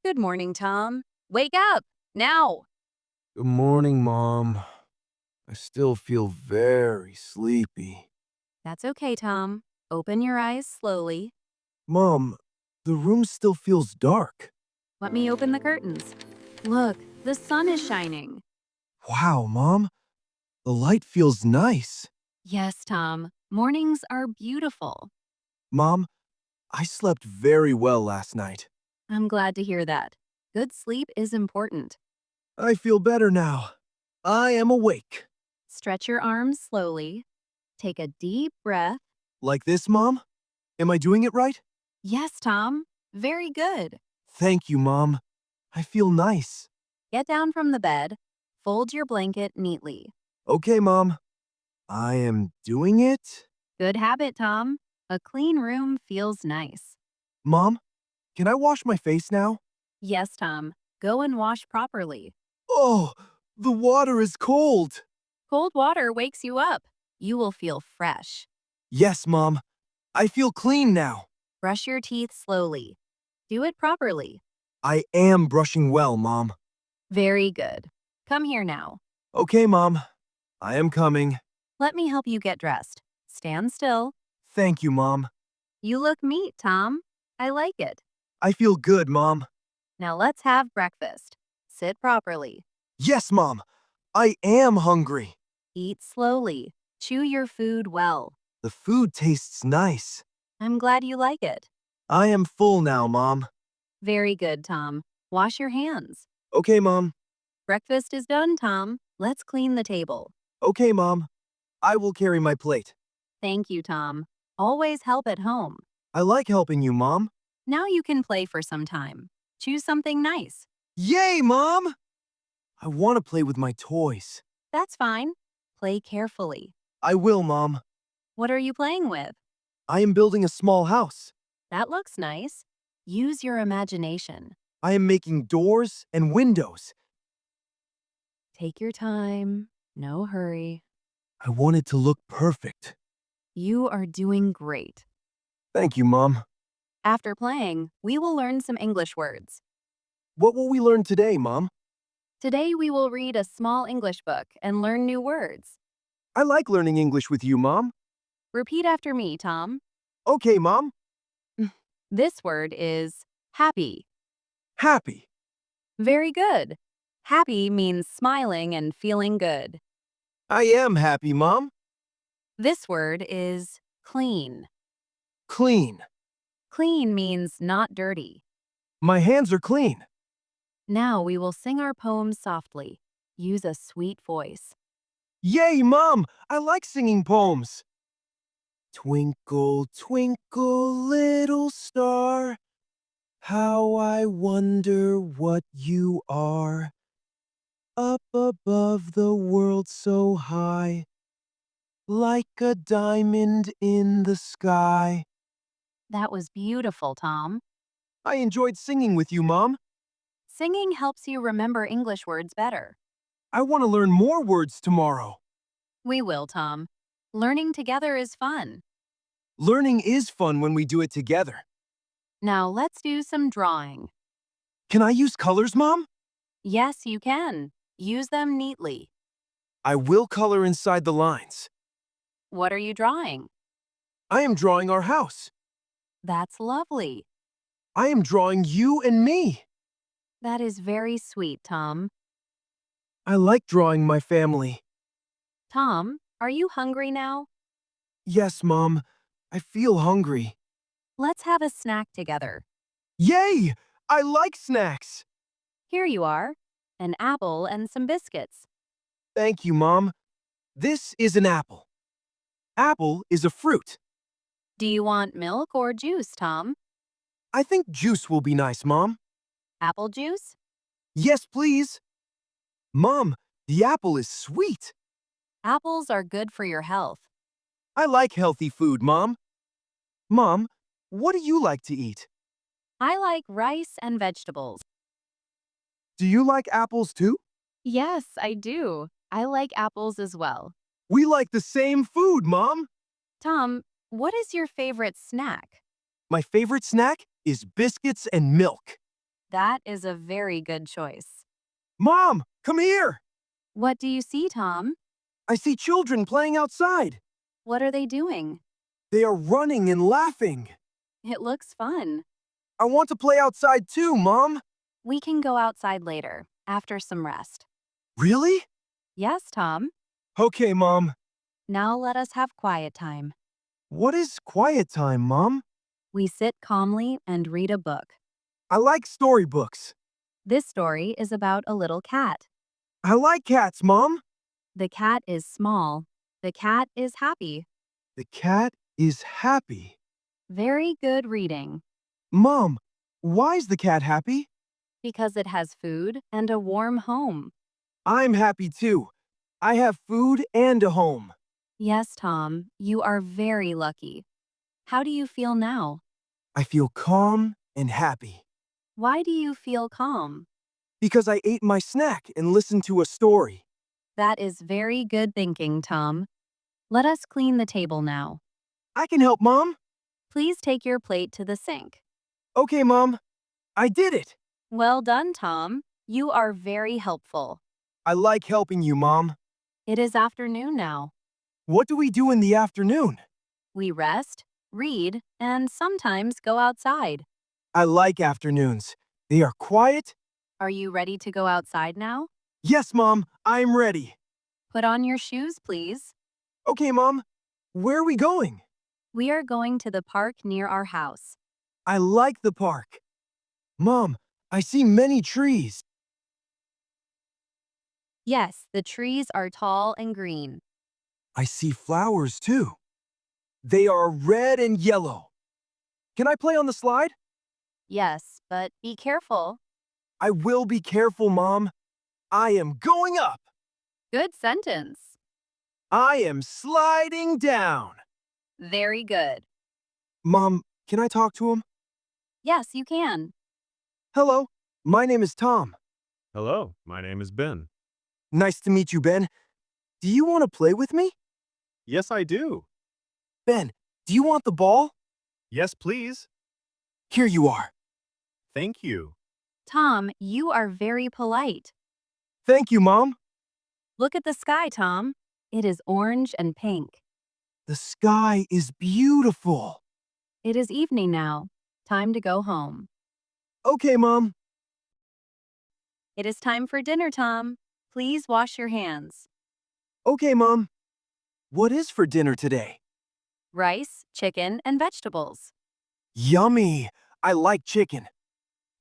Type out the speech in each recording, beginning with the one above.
Good morning, Tom. Wake up now. Good morning, Mom. I still feel very sleepy. That's okay, Tom. Open your eyes slowly. Mom, the room still feels dark. Let me open the curtains. Look, the sun is shining. Wow, Mom, the light feels nice. Yes, Tom. Mornings are beautiful. Mom, I slept very well last night. I'm glad to hear that. Good sleep is important. I feel better now. I am awake. Stretch your arms slowly. Take a deep breath. Like this, Mom? Am I doing it right? Yes, Tom. Very good. Thank you, Mom. I feel nice. Get down from the bed. Fold your blanket neatly. Okay, Mom. I am doing it. Good habit, Tom. A clean room feels nice. Mom, can I wash my face now? Yes, Tom. Go and wash properly. Oh, the water is cold. Cold water wakes you up. You will feel fresh. Yes, Mom. I feel clean now. Brush your teeth slowly. Do it properly. I am brushing well, Mom. Very good. Come here now. Okay, Mom. I am coming. Let me help you get dressed. Stand still. Thank you, Mom. You look neat, Tom. I like it. I feel good, Mom. Now let's have breakfast. Sit properly. Yes, Mom. I am hungry. Eat slowly. Chew your food well. The food tastes nice. I'm glad you like it. I am full now, Mom. Very good, Tom. Wash your hands. Okay, Mom. Breakfast is done, Tom. Let's clean the table. Okay, Mom. I will carry my plate. Thank you, Tom. Always help at home. I like helping you, Mom. Now you can play for some time. Choose something nice. Yay, Mom! I want to play with my toys. That's fine. Play carefully. I will, Mom. What are you playing with? I am building a small house. That looks nice. Use your imagination. I am making doors and windows. Take your time. No hurry. I want it to look perfect. You are doing great. Thank you, Mom. After playing, we will learn some English words. What will we learn today, Mom? Today we will read a small English book and learn new words. I like learning English with you, Mom. Repeat after me, Tom. Okay, Mom. This word is happy. Happy. Very good. Happy means smiling and feeling good. I am happy, Mom. This word is clean. Clean. Clean means not dirty. My hands are clean. Now we will sing our poem softly. Use a sweet voice. Yay, Mom! I like singing poems. Twinkle, twinkle, little star, how I wonder what you are. Up above the world so high, like a diamond in the sky. That was beautiful, Tom. I enjoyed singing with you, Mom. Singing helps you remember English words better. I want to learn more words tomorrow. We will, Tom. Learning together is fun. Learning is fun when we do it together. Now let's do some drawing. Can I use colors, Mom? Yes, you can. Use them neatly. I will color inside the lines. What are you drawing? I am drawing our house. That's lovely. I am drawing you and me. That is very sweet, Tom. I like drawing my family. Tom, are you hungry now? Yes, Mom. I feel hungry. Let's have a snack together. Yay! I like snacks. Here you are, an apple and some biscuits. Thank you, Mom. This is an apple. Apple is a fruit. Do you want milk or juice, Tom? I think juice will be nice, Mom. Apple juice? Yes, please. Mom, the apple is sweet. Apples are good for your health. I like healthy food, Mom. Mom, what do you like to eat? I like rice and vegetables. Do you like apples too? Yes, I do. I like apples as well. We like the same food, Mom. Tom, what is your favorite snack? My favorite snack is biscuits and milk. That is a very good choice. Mom, come here! What do you see, Tom? I see children playing outside. What are they doing? They are running and laughing. It looks fun. I want to play outside too, Mom. We can go outside later, after some rest. Really? Yes, Tom. Okay, Mom. Now let us have quiet time. What is quiet time, Mom? We sit calmly and read a book. I like storybooks. This story is about a little cat. I like cats, Mom. The cat is small. The cat is happy. The cat is happy. Very good reading. Mom, why is the cat happy? Because it has food and a warm home. I'm happy too. I have food and a home. Yes, Tom, you are very lucky. How do you feel now? I feel calm and happy Why do you feel calm? because I ate my snack and listened to a story. That is very good thinking, Tom. Let us clean the table now. I can help, Mom. Please take your plate to the sink. Okay, Mom. I did it. Well done, Tom. You are very helpful. I like helping you, Mom. It is afternoon now. What do we do in the afternoon? We rest, read, and sometimes go outside. I like afternoons. They are quiet. Are you ready to go outside now? Yes, Mom, I'm ready. Put on your shoes, please. Okay, Mom. Where are we going? We are going to the park near our house. I like the park. Mom, I see many trees. Yes, the trees are tall and green. I see flowers too. They are red and yellow. Can I play on the slide? Yes, but be careful. I will be careful, Mom. I am going up. Good sentence. I am sliding down. Very good. Mom, can I talk to him? Yes, you can. Hello, my name is Tom. Hello, my name is Ben. Nice to meet you, Ben. Do you want to play with me? Yes, I do. Ben, do you want the ball? Yes, please. Here you are. Thank you. Tom, you are very polite. Thank you, Mom. Look at the sky, Tom. It is orange and pink. The sky is beautiful. It is evening now. Time to go home. Okay, Mom. It is time for dinner, Tom. Please wash your hands. Okay, Mom. What is for dinner today? Rice, chicken, and vegetables. Yummy. I like chicken.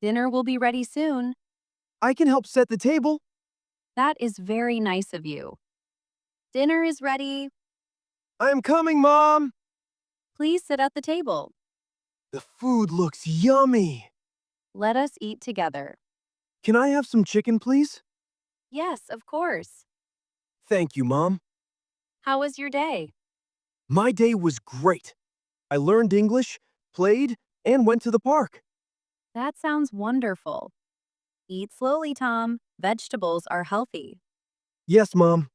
Dinner will be ready soon. I can help set the table. That is very nice of you. Dinner is ready. I'm coming, Mom. Please sit at the table. The food looks yummy. Let us eat together. Can I have some chicken, please? Yes, of course. Thank you, Mom. How was your day? My day was great. I learned English, played, and went to the park. That sounds wonderful. Eat slowly, Tom. Vegetables are healthy. Yes, Mom.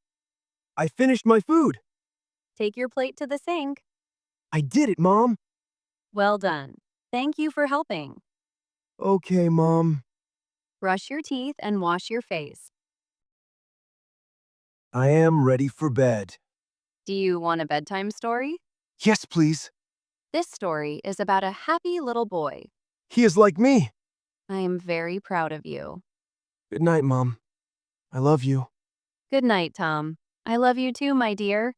I finished my food. Take your plate to the sink. I did it, Mom. Well done. Thank you for helping. Okay, Mom. Brush your teeth and wash your face. I am ready for bed. Do you want a bedtime story? Yes, please. This story is about a happy little boy. He is like me. I am very proud of you. Good night, Mom. I love you. Good night, Tom. I love you too, my dear.